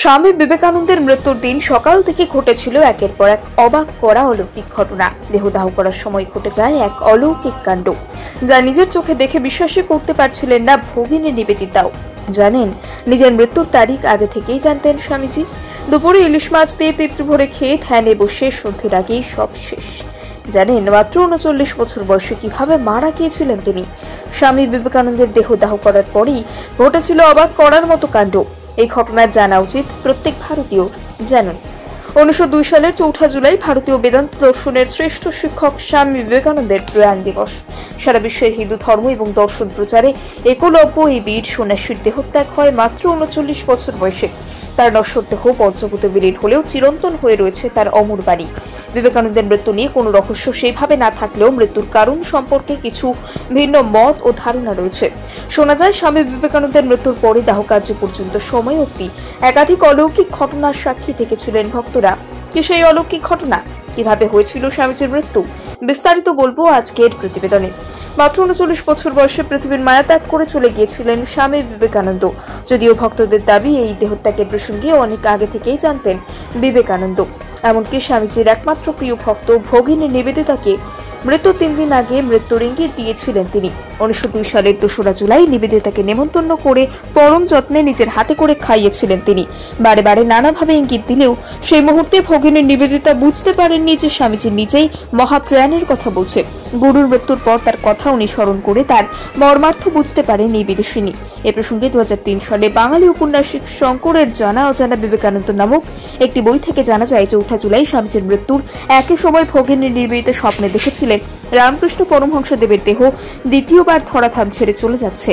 স্বামী বিবেকানন্দের মৃত্যুর দিন সকাল থেকে ঘটেছিল একের পর এক অবাক করা অলৌকিক ঘটনা। দেহদাহ করার সময় ঘটে যায় এক অলৌকিক কাণ্ড, যা নিজের চোখে দেখে বিশ্বাসই করতে পারছিলেন না ভগিনী নিবেদিতাও। জানেন, নিজের মৃত্যুর তারিখ আগে থেকেই জানতেন স্বামীজি। দুপুরে ইলিশ মাছ দিয়ে তৃপ্তি ভরে খেয়ে ধ্যানে বসে সন্ধ্যের আগেই সব শেষ। জানেন, মাত্র ৩৯ বছর বয়সে কিভাবে মারা গিয়েছিলেন তিনি। স্বামী বিবেকানন্দের দেহদাহ করার পরেই ঘটেছিল অবাক করার মতো কাণ্ড। এই ঘটনার জানা উচিত প্রত্যেক ভারতীয়। জানুন, 1902 সালের 4 জুলাই ভারতীয় বেদান্ত দর্শনের শ্রেষ্ঠ শিক্ষক স্বামী বিবেকানন্দের প্রয়াণ দিবস। সারা বিশ্বের হিন্দু ধর্ম এবং দর্শন প্রচারে একলব্য এই বীর সন্ন্যাসীর দেহত্যাগ হয় মাত্র 39 বছর বয়সে। তার নশ্বর দেহ পঞ্চভূতে বিলীন হলেও চিরন্তন হয়ে রয়েছে তার অমর বাণী। বিবেকানন্দের মৃত্যু নিয়ে কোনো রহস্য সেইভাবে না থাকলেও মৃত্যুর কারণ সম্পর্কে কিছু ভিন্ন মত ও ধারণা রয়েছে। শোনা যায়, স্বামী বিবেকানন্দের মৃত্যুর পরে দাহকার্য পর্যন্ত সময় অবধি একাধিক অলৌকিক ঘটনার সাক্ষী থেকেছিলেন ভক্তরা। কি সেই অলৌকিক ঘটনা? কিভাবে হয়েছিল স্বামীজির মৃত্যু? বিস্তারিত বলবো আজকের প্রতিবেদনে। মাত্র 39 বছর বয়সে পৃথিবীর মায়া ত্যাগ করে চলে গিয়েছিলেন স্বামী বিবেকানন্দ। যদিও ভক্তদের দাবি এই দেহত্যাগের প্রসঙ্গে অনেক আগে থেকেই জানতেন বিবেকানন্দ। এমনকি স্বামীজির একমাত্র প্রিয় ভক্ত ভগিনী নিবেদিতাকে মৃত্যুর 3 দিন আগে মৃত্যুর ইঙ্গিত দিয়েছিলেন তিনি। 1902 সালের 2 জুলাই নিবেদিতাকে নেমন্তন্ন করে পরম যত্নে নিজের হাতে করে খাইয়েছিলেন তিনি। বারে বারে নানাভাবে ইঙ্গিত দিলেও সেই মুহূর্তে ভগিনী নিবেদিতা বুঝতে পারেননি যে স্বামীজি নিজেই মহাপ্রয়াণের কথা বলছে। গুরুর মৃত্যুর পর তার কথা অনুসরণ করে তার মর্মার্থ বুঝতে পারেন এই বিদুষিনী। এ প্রসঙ্গে 2003 সালে বাঙালি উপন্যাসিক শঙ্করের জানা অজানা বিবেকানন্দ নামক একটি বই থেকে জানা যায়, 4 জুলাই স্বামীজির মৃত্যুর একই সময় ভগিনী নিবেদিতা স্বপ্নে দেখেছিলেন রামকৃষ্ণ পরমহংসদেবের দেহ দ্বিতীয়বার ধরাধাম ছেড়ে চলে যাচ্ছে।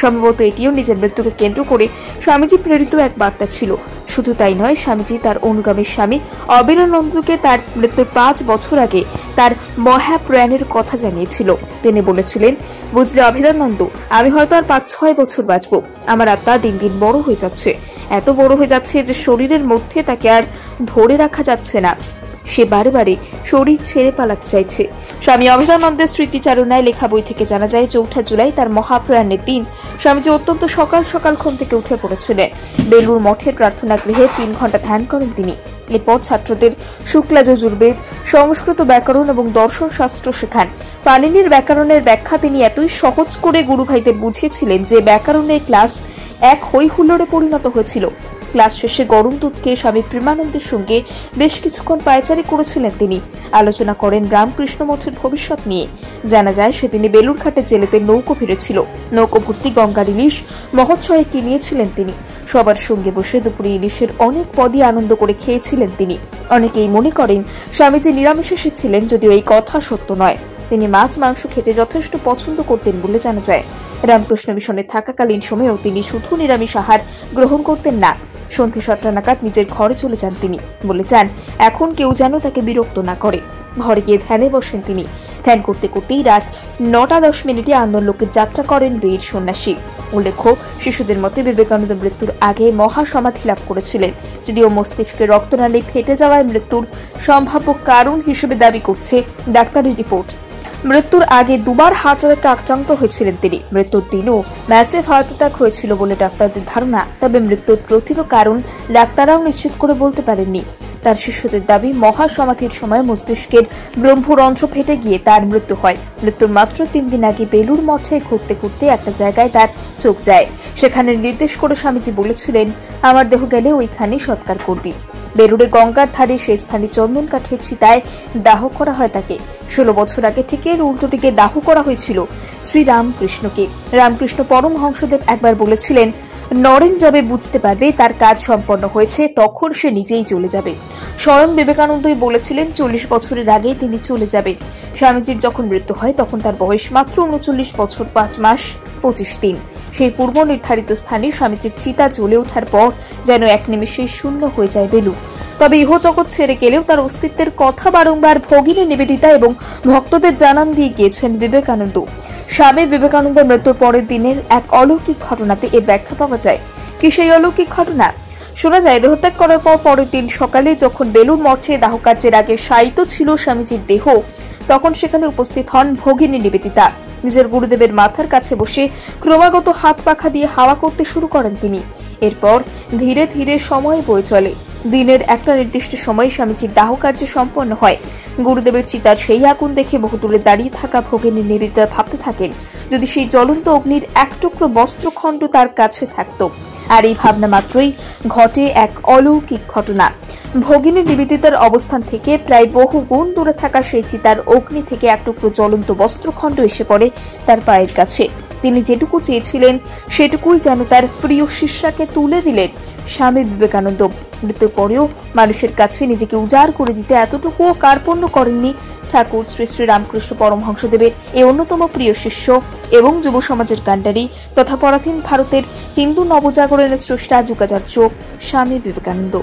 সম্ভবত এটিও নিজের মৃত্যুকে কেন্দ্র করে স্বামীজি প্রেরিত এক বার্তা ছিল। শুধু তাই নয়, স্বামীজি তার অনুগামী স্বামী অবিরানন্দকে তার মৃত্যুর 5 বছর আগে তার মহাপ্রয়াণের কথা জানিয়েছিল। তিনি বলেছিলেন, বুঝলে অবিরানন্দ, আমি হয়তো আর 5-6 বছর বাঁচব। আমার আত্মা দিন দিন বড় হয়ে যাচ্ছে, এত বড় হয়ে যাচ্ছে যে শরীরের মধ্যে তাকে আর ধরে রাখা যাচ্ছে না। সে বারে বারে শরীর ছেড়ে পালাতে চাইছে। স্বামী অবিরানন্দের স্মৃতিচারণায় লেখা বই থেকে জানা যায়, 4 জুলাই তার মহাপ্রয়াণের দিন স্বামীজি অত্যন্ত সকাল সকাল ঘুম থেকে উঠে পড়েছিলেন। বেলুর মঠের প্রার্থনা গৃহে 3 ঘন্টা ধ্যান করেন তিনি। এরপর ছাত্রদের শুক্লা যজুর্বেদ, সংস্কৃত ব্যাকরণ এবং দর্শন শাস্ত্র শেখান। পাণিনির ব্যাকরণের ব্যাখ্যা তিনি এতই সহজ করে গুরু ভাইদের বুঝিয়েছিলেন যে ব্যাকরণের ক্লাস এক হই হুল্লোড়ে পরিণত হয়েছিল। ক্লাস শেষে গরম দুধ খেয়ে স্বামী প্রেমানন্দের সঙ্গে বেশ কিছুক্ষণ পায়চারি করেছিলেন তিনি। আলোচনা করেন রামকৃষ্ণ মঠের ভবিষ্যৎ নিয়ে। জানা যায়, সেদিনে বেলুরঘাটে জেলেতে নৌকো ফিরেছিল। নৌকো ভর্তি গঙ্গার ইলিশ মহোৎসবে কিনিয়েছিলেন তিনি। সবার সঙ্গে বসে দুপুরে ইলিশের অনেক পদই আনন্দ করে খেয়েছিলেন তিনি। অনেকেই মনে করেন স্বামীজি নিরামিষাশী ছিলেন, যদিও এই কথা সত্য নয়। তিনি মাছ মাংস খেতে যথেষ্ট পছন্দ করতেন বলে জানা যায়। রামকৃষ্ণ মিশনে থাকাকালীন সময়েও তিনি শুধু নিরামিষ আহার গ্রহণ করতেন না। সন্ধ্যে 7টা নাগাদ নিজের ঘরে চলে যান তিনি। বলে যান, এখন কেউ যেন তাকে বিরক্ত না করে। ঘরে গিয়ে ধ্যানে বসেন তিনি। ধ্যান করতে করতেই রাত 9:10 আন্দোলকের যাত্রা করেন বীর সন্ন্যাসী। উল্লেখ্য, শিশুদের মতে বিবেকানন্দ মৃত্যুর আগে মহাসমাধি লাভ করেছিলেন। যদিও মস্তিষ্কে রক্তনালী ফেটে যাওয়ায় মৃত্যুর সম্ভাব্য কারণ হিসেবে দাবি করছে ডাক্তারি রিপোর্ট। মৃত্যুর আগে 2বার হার্ট অ্যাটাকে আক্রান্ত হয়েছিলেন তিনি। মৃত্যুর দিনও ম্যাসিভ হার্ট অ্যাটাক হয়েছিল বলে ডাক্তারদের ধারণা। তবে মৃত্যুর প্রকৃত কারণ ডাক্তাররাও নিশ্চিত করে বলতে পারেননি। তার শিষ্যদের দাবি, মহাসমাধির সময় মস্তিষ্কের ব্রহ্মরন্ধ্র ফেটে গিয়ে তার মৃত্যু হয়। মৃত্যুর মাত্র 3 দিন আগে বেলুর মঠে ঘুরতে ঘুরতে একটা জায়গায় তার চোখ যায়। সেখানে নির্দেশ করে স্বামীজি বলেছিলেন, আমার দেহ গেলে ওইখানে সৎকার করবি। বেলুড়ে গঙ্গার ধারে সেই স্থানে চন্দন কাঠের চিতায় দাহ করা হয় তাকে। 16 বছর আগে ঠিক এর উল্টো দিকে দাহ করা হয়েছিল শ্রী রামকৃষ্ণকে। রামকৃষ্ণ পরমহংসদেব একবার বলেছিলেন, নরেন যবে বুঝতে পারবে তার কাজ সম্পন্ন হয়েছে, তখন সে নিজেই চলে যাবে। স্বয়ং বিবেকানন্দই বলেছিলেন 40 বছরের আগেই তিনি চলে যাবেন। স্বামীজির যখন মৃত্যু হয় তখন তার বয়স মাত্র 39 বছর 5 মাস 25 দিন। সেই পূর্ব নির্ধারিত স্থানে স্বামীজির চিতা জ্বলে ওঠার পর যেন এক নিমেষে শূন্য হয়ে যায় বেলুড়। তবে ইহজগৎ ছেড়ে গেলেও তার অস্তিত্বের কথা বারংবার ভগিনী নিবেদিতা এবং ভক্তদের জানান দিয়ে গিয়েছেন বিবেকানন্দ। স্বামী বিবেকানন্দের মৃত্যুর পরের দিনের এক অলৌকিক ঘটনাতে এর ব্যাখ্যা পাওয়া যায়। কি সেই অলৌকিক ঘটনা? শোনা যায়, দেহত্যাগ করার পর পরের দিন সকালে যখন বেলুর মঠে দাহকার্যের আগে শায়িত ছিল স্বামীজির দেহ, তখন সেখানে উপস্থিত হন ভগিনী নিবেদিতা। নিজের গুরুদেবের মাথার কাছে বসে ক্রমাগত হাত পাখা দিয়ে হাওয়া করতে শুরু করেন তিনি। এরপর ধীরে ধীরে সময় বয়ে চলে। দিনের একটা নির্দিষ্ট সময়ে স্বামীজির দাহ কার্য সম্পন্ন হয়। গুরুদেবের চিতার সেই আগুন দেখে বহু দূরে দাঁড়িয়ে থাকা ভগিনী নিবেদিতা ভাবতে থাকেন, যদি সেই জ্বলন্ত অগ্নির এক টুকরো বস্ত্রখণ্ড তার কাছে থাকত। আর এই ভাবনা মাত্রই ঘটে এক অলৌকিক ঘটনা। ভগিনী নিবেদিতার অবস্থান থেকে প্রায় বহু গুণ দূরে থাকা সেই চিতার অগ্নি থেকে এক টুকরো জ্বলন্ত বস্ত্রখণ্ড এসে পড়ে তার পায়ের কাছে। তিনি যেটুকু চেয়েছিলেন সেটুকুই যেন তার প্রিয় শিষ্যাকে তুলে দিলেন স্বামী বিবেকানন্দ। মৃত্যুর পরেও মানুষের কাছে নিজেকে উজাড় করে দিতে এতটুকুও কার্পণ্য করেননি ঠাকুর শ্রী শ্রী রামকৃষ্ণ পরমহংসদেবের এই অন্যতম প্রিয় শিষ্য এবং যুব সমাজের কাণ্ডারি তথা পরাধীন ভারতের হিন্দু নবজাগরণের স্রষ্টা যুগাচার্য স্বামী বিবেকানন্দ।